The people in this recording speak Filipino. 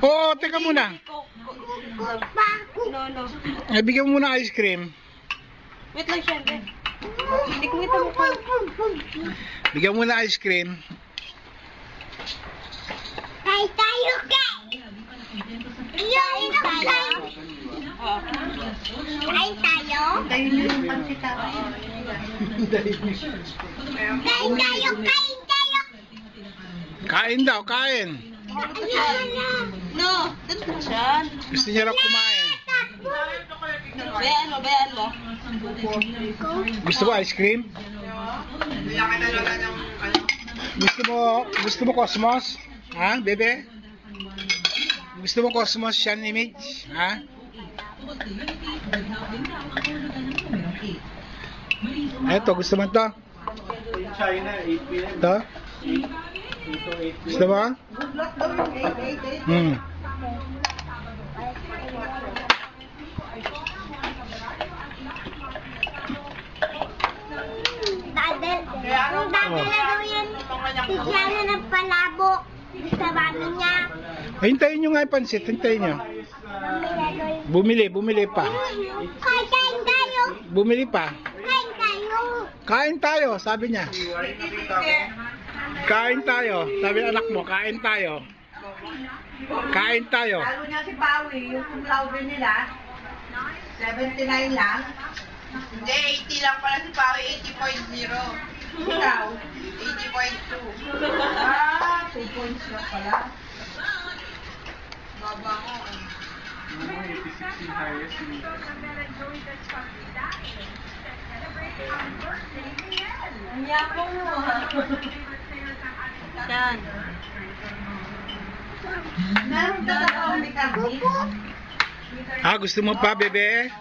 Oo, teka muna. No. Bigyan mo muna ice cream. Wait lang, syempre. Hindi ko kita mukha. Bigyan mo muna ice cream. Kain tayo, kain! Kain tayo! Kain tayo? Tayo nyo yung pansitawa. Kain tayo, kain tayo! Kain daw, kain. No, dun ka siya. Gusto niya raw kumain. Bayaan mo. Gusto mo ice cream? Gusto mo Cosmos? Ha, bebe? Gusto mo Cosmos Shine Image? Ha? Eto, gusto mo ito? Ito? Gusto mo? Dadala daw yan. Tisyano ng palabok sa bago niya. Hintayin nyo nga yung pansit, hintayin nyo. Bumili pa. Kain tayo! Bumili pa. Kain tayo! Kain tayo, sabi niya. Kain tayo. Sabi ng anak mo, kain tayo. Kain tayo. Lalo niya si Pawi, yung cum laude nila, 79 lang. Hindi, 80 lang pala si Pawi, 80.0. Ikaw, 80.2. 2 points lang pala. Baba ko. 86 yung highest. Ang yapong mo. Yan. Meron ka na pa ulit ang Gusto mo pa, bebe?